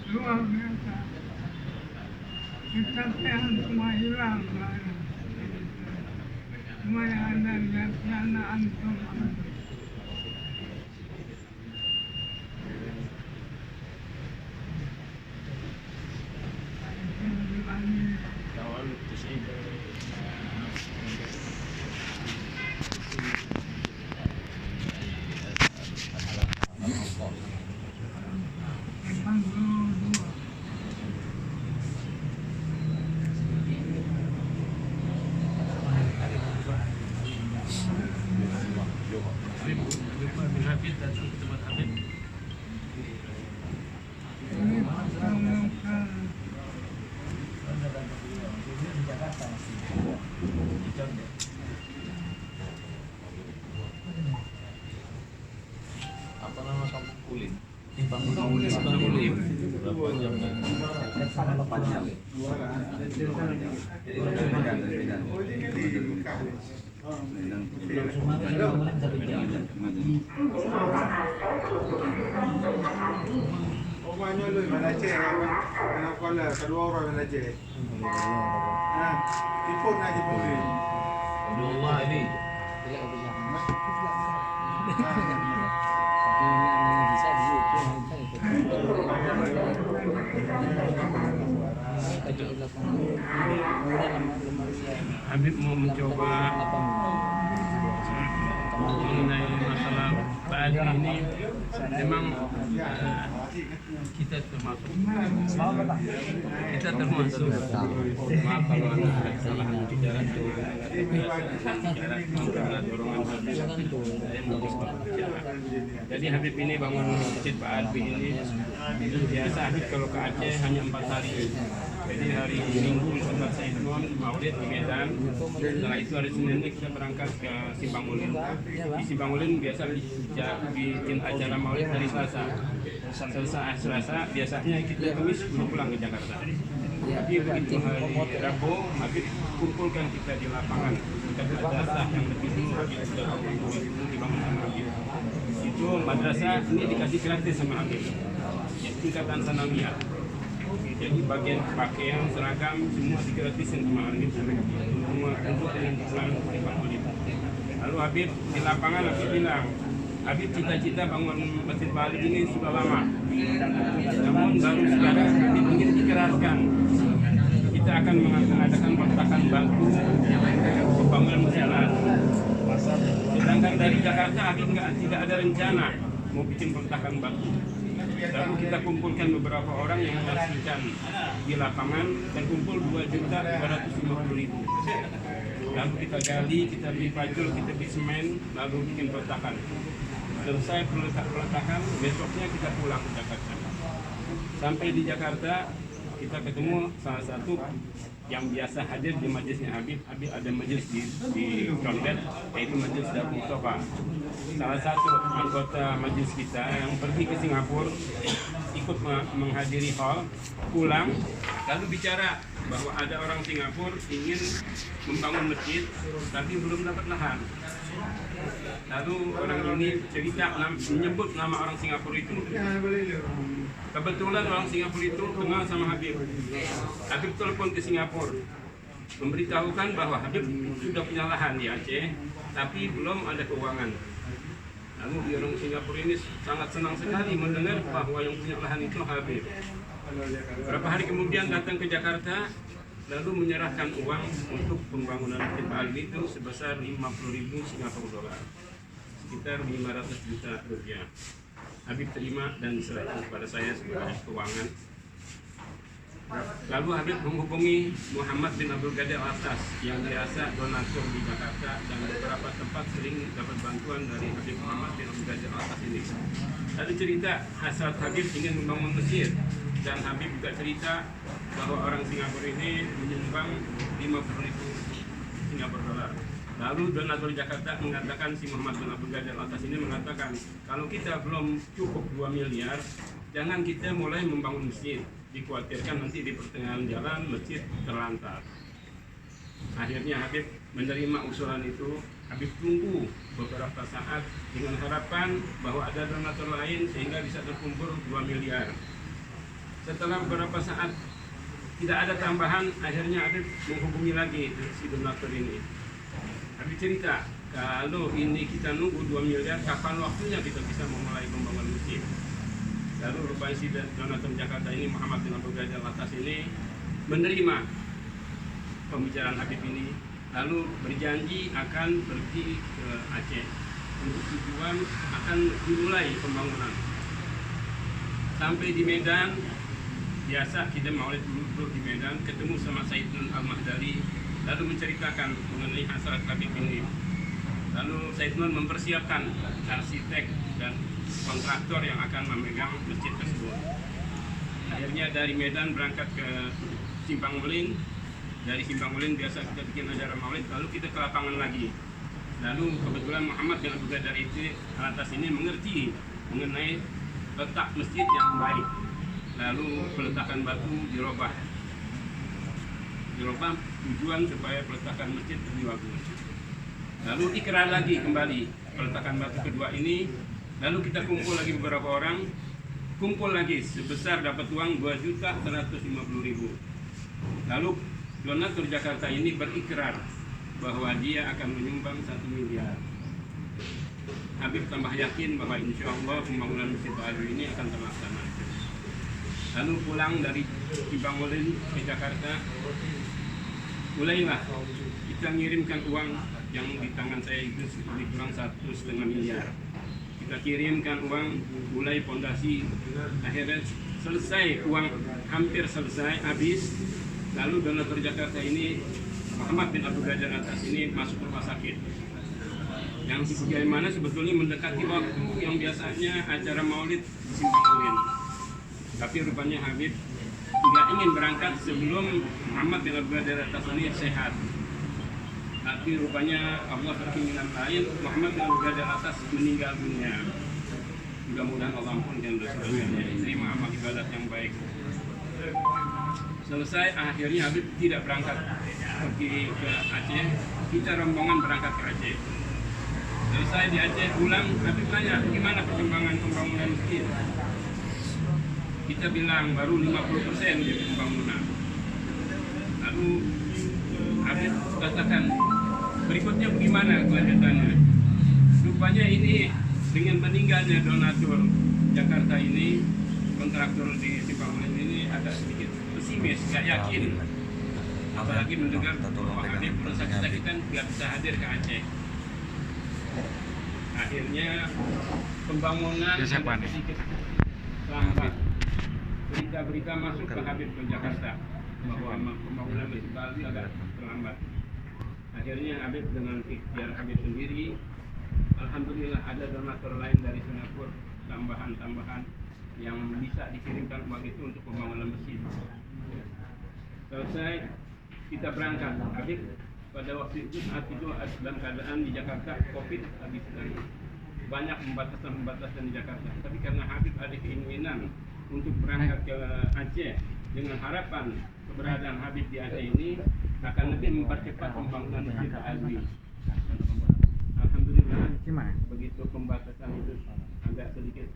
luar biasa. Kecapean semua hilang. Semua yang ada lihat sana antum. Apa nama kampung Kulim? Kampung Kulim. Berapa jam kan? 8 jam. Pokoknya lu Malaysia anak kola kedua orang Malaysia. Nah, tipun aja boleh. Allah ini. Habib mau mencoba mengenai masalah Pak Adi ini, memang kita termasuk maaf kalau ada kesalahan bicara dorongan Habib, saya mencoba bicara. Jadi Habib ini bangun masjid Pak Adi ini biasa. Habib kalau ke Aceh hanya 4 hari. Jadi hari Minggu Ustaz Said Nun Maulid di Medan. Setelah itu hari Senin kita berangkat ke Simpang Ulin. Di Simpang Ulin biasa bikin acara Maulid hari Selasa. Selesai Selasa biasanya kita Kamis pulang ke Jakarta. Tapi begitu hari Rabu Habib kumpulkan kita di lapangan. Kita madrasah yang lebih dulu Habib sudah dibangun sama Habib. Itu madrasah ini dikasih gratis sama Habib. Tingkatan sanawiyah. Jadi bagian pakaian, seragam semua digratisin sama Habib. Semua untuk yang pulang di Ulin. Lalu Habib di lapangan Habib bilang, Habib cita-cita bangun Masjid Bali ini sudah lama. Namun baru sekarang Habib ingin dikeraskan. Kita akan mengadakan peletakan batu pembangunan masjid. Sedangkan dari Jakarta Habib tidak ada rencana mau bikin peletakan batu. Lalu kita kumpulkan beberapa orang yang menyaksikan di lapangan dan kumpul 2.250.000. Lalu kita gali, kita beli pacul, kita beli semen, lalu bikin peletakan. Selesai peletakan, besoknya kita pulang ke Jakarta. Sampai di Jakarta, kita ketemu salah satu yang biasa hadir di majelisnya Habib. Habib ada majelis di Condet, yaitu majelis Darul Mustafa. Salah satu anggota majelis kita yang pergi ke Singapura, ikut menghadiri hall, pulang, lalu bicara bahwa ada orang Singapura ingin membangun masjid, tapi belum dapat lahan. Lalu orang ini cerita menyebut nama orang Singapura itu. Kebetulan orang Singapura itu kenal sama Habib. Habib telepon ke Singapura, memberitahukan bahwa Habib sudah punya lahan di Aceh, tapi belum ada keuangan. Lalu orang Singapura ini sangat senang sekali mendengar bahwa yang punya lahan itu Habib. Beberapa hari kemudian datang ke Jakarta, lalu menyerahkan uang untuk pembangunan Masjid Bali itu sebesar 50.000 Singapura dolar, sekitar 500 juta rupiah. Habib terima dan serahkan kepada saya sebagai keuangan. Lalu Habib menghubungi Muhammad bin Abdul Qadir Al-Atas yang biasa donatur di Jakarta dan beberapa tempat sering dapat bantuan dari Habib Muhammad bin Abdul Qadir Al-Atas ini. Lalu cerita hasrat Habib ingin membangun masjid, dan Habib juga cerita bahwa orang Singapura ini menyumbang 50.000 Singapura dolar. Lalu donatur Jakarta mengatakan, si Muhammad bin Abdul Qadir Al-Atas ini mengatakan, kalau kita belum cukup 2 miliar, jangan kita mulai membangun masjid. Dikhawatirkan nanti di pertengahan jalan masjid terlantar. Akhirnya Habib menerima usulan itu. Habib tunggu beberapa saat dengan harapan bahwa ada donatur lain sehingga bisa terkumpul 2 miliar. Setelah beberapa saat tidak ada tambahan, akhirnya Habib menghubungi lagi si donatur ini. Habib cerita, kalau ini kita nunggu 2 miliar, kapan waktunya kita bisa memulai pembangunan masjid? Lalu rupanya si donatur Jakarta ini, Muhammad bin Abdul Ghani Al-Atas ini menerima pembicaraan Habib ini, lalu berjanji akan pergi ke Aceh untuk tujuan akan dimulai pembangunan. Sampai di Medan, biasa kita maulid dulu di Medan, ketemu sama Said Nun Al-Mahdali, lalu menceritakan mengenai hasrat Habib ini. Lalu Said Nun mempersiapkan arsitek dan kontraktor yang akan memegang masjid tersebut. Akhirnya dari Medan berangkat ke Simpang Melin. Dari Simpang Melin biasa kita bikin acara maulid, lalu kita ke lapangan lagi. Lalu kebetulan Muhammad bin Abdul Ghani Al-Atas ini mengerti mengenai letak masjid yang baik. Lalu peletakan batu dirubah tujuan supaya peletakan masjid lebih bagus. Lalu ikrar lagi kembali peletakan batu kedua ini. Lalu kita kumpul lagi beberapa orang, kumpul lagi sebesar dapat uang 2.150.000. Lalu donatur Jakarta ini berikrar bahwa dia akan menyumbang 1 miliar. Habib tambah yakin bahwa insya Allah pembangunan Masjid baru ini akan terlaksana. Lalu pulang dari Simpang Melin ke Jakarta, mulailah kita mengirimkan uang yang di tangan saya itu lebih kurang 1,5 miliar. Kita kirimkan uang, mulai fondasi, akhirnya selesai, uang hampir selesai, habis. Lalu donatur Jakarta ini, Muhammad bin Abdul Ghani Al-Atas ini masuk rumah sakit. Yang bagaimana sebetulnya mendekati waktu yang biasanya acara maulid di Simpang Melin. Tapi rupanya Habib tidak ingin berangkat sebelum Muhammad bin Abdul Ghani Al-Atas ini sehat. Tapi rupanya Allah berkeinginan lain, Muhammad bin Abdul Ghani Al-Atas meninggal dunia. Mudah-mudahan Allah ampunkan dosa-dosanya, terima amal ibadat yang baik. Selesai, akhirnya Habib tidak berangkat pergi ke Aceh. Kita rombongan berangkat ke Aceh. Selesai di Aceh, pulang, Habib tanya, gimana perkembangan pembangunan masjid? Kita bilang baru 50% di pembangunan. Lalu Habib katakan, berikutnya bagaimana kelanjutannya? Rupanya ini dengan meninggalnya donatur Jakarta ini, kontraktor di Simpang Melin ini agak sedikit pesimis, nggak yakin. Apalagi mendengar bahwa Habib merasa kita nggak bisa hadir ke Aceh. Akhirnya pembangunan sedikit lambat. Berita-berita masuk ke Habib ke Jakarta bahwa pembangunan Masjid Bali agak terlambat. Akhirnya Habib dengan ikhtiar Habib sendiri, alhamdulillah ada donatur lain dari Singapura, tambahan yang bisa dikirimkan uang itu untuk pembangunan masjid. Selesai kita berangkat. Habib pada waktu itu saat itu dalam keadaan di Jakarta COVID lagi sedang banyak pembatasan di Jakarta. Tapi karena Habib ada keinginan untuk berangkat ke Aceh dengan harapan keberadaan Habib di Aceh ini akan lebih mempercepat pembangunan Masjid Al-Alwi. Alhamdulillah begitu pembatasan itu agak sedikit